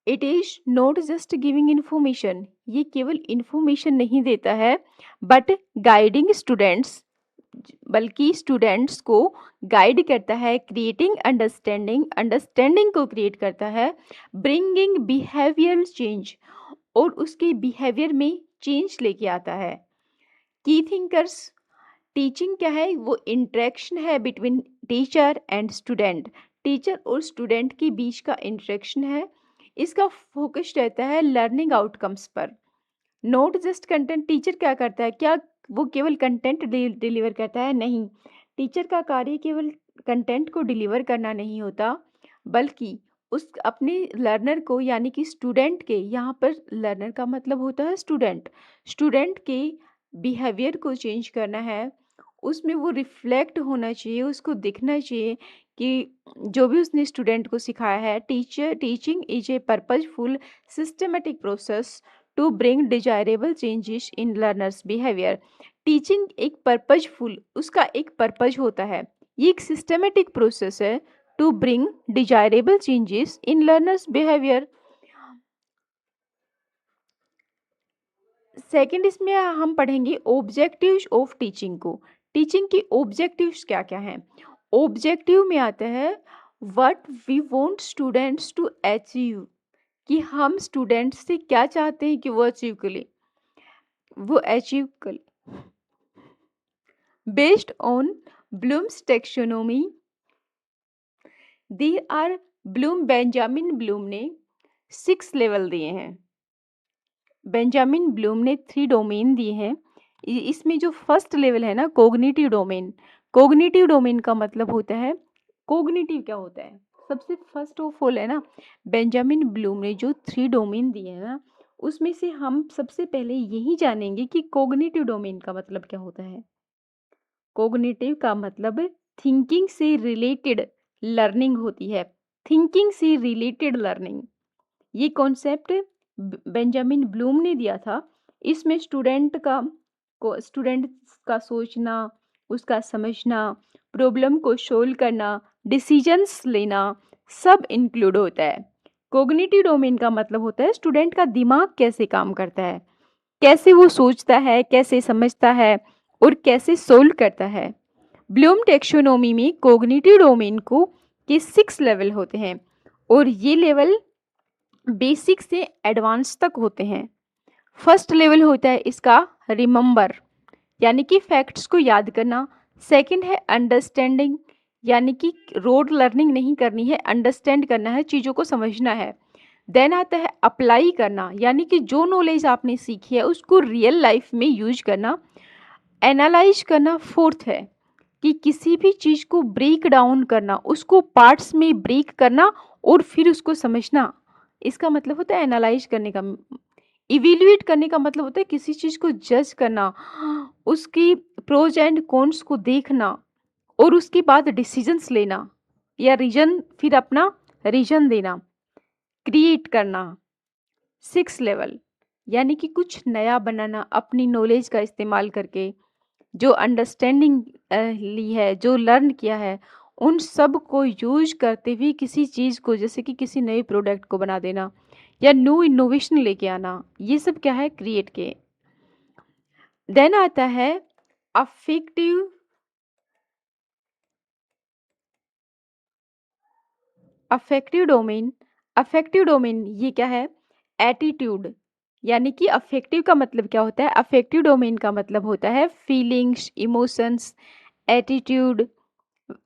It is not just giving information, ये केवल information नहीं देता है, बट गाइडिंग स्टूडेंट्स, बल्कि स्टूडेंट्स को गाइड करता है, क्रिएटिंग अंडरस्टैंडिंग, अंडरस्टैंडिंग को क्रिएट करता है, ब्रिंगिंग बिहेवियरल चेंज, और उसके बिहेवियर में चेंज लेके आता है। की थिंकर्स, टीचिंग क्या है, वो इंटरेक्शन है between teacher and student, teacher और स्टूडेंट के बीच का इंटरेक्शन है। इसका फोकस रहता है लर्निंग आउटकम्स पर, नोट जस्ट कंटेंट। टीचर क्या करता है, क्या वो केवल कंटेंट डिलीवर करता है? नहीं, टीचर का कार्य केवल कंटेंट को डिलीवर करना नहीं होता, बल्कि उस अपने लर्नर को, यानी कि स्टूडेंट के, यहाँ पर लर्नर का मतलब होता है स्टूडेंट, स्टूडेंट के बिहेवियर को चेंज करना है। उसमें वो रिफ्लेक्ट होना चाहिए, उसको दिखना चाहिए कि जो भी उसने स्टूडेंट को सिखाया है। Teaching is a purposeful systematic process to bring desirable changes in learners behaviour. Teaching एक पर्पजफुल, उसका एक पर्पज होता है, ये एक सिस्टमेटिक प्रोसेस है to bring desirable changes in learners behaviour. Second, इसमें हम पढ़ेंगे ऑब्जेक्टिव्स ऑफ टीचिंग को। टीचिंग की ऑब्जेक्टिव्स क्या क्या हैं? ऑब्जेक्टिव में आता है what we want students to achieve, कि हम स्टूडेंट्स से क्या चाहते हैं कि वो अचीव कर ले, वो अचीव कर। Based on Bloom's taxonomy, there are Benjamin Bloom ने 6 लेवल दिए हैं। बेंजामिन ब्लूम ने 3 डोमेन दिए हैं। इसमें जो फर्स्ट लेवल है ना, कोग्निटिव डोमेन, कोग्निटिव डोमेन का मतलब होता है, कोग्निटिव क्या होता है, सबसे फर्स्ट ऑफ ऑल है ना, बेंजामिन ब्लूम ने जो 3 डोमेन दिए हैं ना, उसमें से हम सबसे पहले यही जानेंगे कि कोग्निटिव डोमेन का मतलब क्या होता है। कोग्निटिव का मतलब थिंकिंग से रिलेटेड लर्निंग होती है, थिंकिंग से रिलेटेड लर्निंग। ये कॉन्सेप्ट बेंजामिन ब्लूम ने दिया था। इसमें स्टूडेंट का सोचना, उसका समझना, प्रॉब्लम को सोल्व करना, डिसीजंस लेना, सब इंक्लूड होता है। कोग्निटिव डोमेन का मतलब होता है स्टूडेंट का दिमाग कैसे काम करता है, कैसे वो सोचता है, कैसे समझता है, और कैसे सोल्व करता है। ब्लूम टेक्सोनोमी में कोग्निटिव डोमेन को के 6 लेवल होते हैं, और ये लेवल बेसिक से एडवांस तक होते हैं। फर्स्ट लेवल होता है इसका रिमेंबर, यानी कि फैक्ट्स को याद करना। सेकंड है अंडरस्टैंडिंग, यानी कि रोड लर्निंग नहीं करनी है, अंडरस्टैंड करना है, चीज़ों को समझना है। देन आता है अप्लाई करना, यानी कि जो नॉलेज आपने सीखी है उसको रियल लाइफ में यूज करना। एनालाइज करना फोर्थ है, कि किसी भी चीज़ को ब्रेक डाउन करना, उसको पार्ट्स में ब्रेक करना और फिर उसको समझना। इसका मतलब होता है एनालाइज करने का। इवेल्युएट करने का मतलब होता है किसी चीज़ को जज करना, उसकी प्रोज एंड कॉन्स को देखना, और उसके बाद डिसीजंस लेना, या रीजन, फिर अपना रीजन देना। क्रिएट करना 6 लेवल, यानी कि कुछ नया बनाना अपनी नॉलेज का इस्तेमाल करके, जो अंडरस्टैंडिंग ली है, जो लर्न किया है, उन सब को यूज करते हुए किसी चीज़ को, जैसे कि किसी नए प्रोडक्ट को बना देना या न्यू इनोवेशन लेके आना, ये सब क्या है, क्रिएट के। देन आता है affective affective domain. Affective domain ये क्या है, एटीट्यूड, यानी कि अफेक्टिव का मतलब क्या होता है, अफेक्टिव डोमेन का मतलब होता है फीलिंग्स, इमोशंस, एटीट्यूड,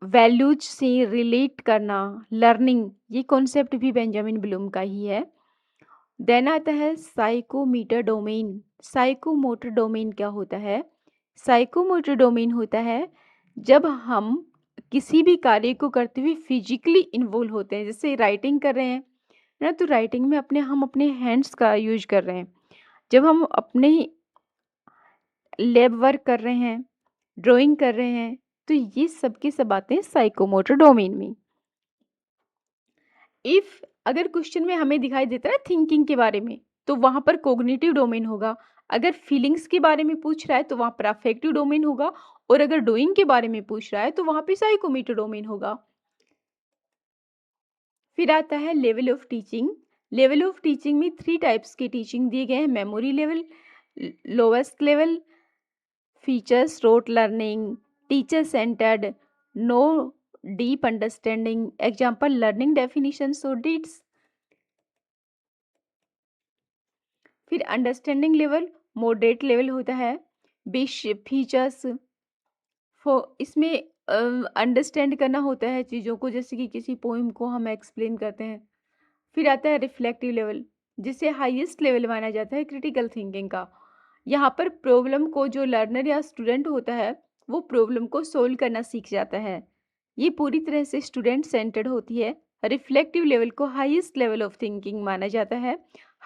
वैल्यूज से रिलेट करना, लर्निंग। ये कॉन्सेप्ट भी बेंजामिन ब्लूम का ही है। देन आता है साइकोमीटर डोमेन। साइकोमोटर डोमेन क्या होता है, साइकोमोटर डोमेन होता है जब हम किसी भी कार्य को करते हुए फिजिकली इन्वॉल्व होते हैं, जैसे राइटिंग कर रहे हैं ना, तो राइटिंग में हम अपने हैंड्स का यूज कर रहे हैं। जब हम अपने लैब वर्क कर रहे हैं, ड्राइंग कर रहे हैं, तो ये सब की सब आते हैं साइकोमोटर डोमेन में। इफ अगर क्वेश्चन में हमें दिखाई देता है ना थिंकिंग के बारे में, तो वहां पर कोग्निटिव डोमेन होगा। अगर फीलिंग्स के बारे में पूछ रहा है तो वहां पर अफेक्टिव डोमेन होगा, और अगर डूइंग के बारे में पूछ रहा है तो वहां पे साइकोमोटर डोमेन होगा। फिर आता है level of teaching. Level of teaching में 3 टाइप्स की टीचिंग दिए गए हैं, memory level, lowest level, features rote learning, teacher centred, no deep understanding, example learning definitions और डीड्स। फिर अंडरस्टैंडिंग लेवल मॉडरेट लेवल होता है, बिश फीचर्स इसमें अंडरस्टैंड करना होता है चीज़ों को, जैसे कि किसी पोइम को हम एक्सप्लेन करते हैं। फिर आता है रिफ्लेक्टिव लेवल, जिसे हाईएस्ट लेवल माना जाता है क्रिटिकल थिंकिंग का। यहाँ पर प्रॉब्लम को जो लर्नर या स्टूडेंट होता है वो प्रॉब्लम को सोल्व करना सीख जाता है। ये पूरी तरह से स्टूडेंट सेंटर्ड होती है। रिफ्लेक्टिव लेवल को हाईएस्ट लेवल ऑफ थिंकिंग माना जाता है।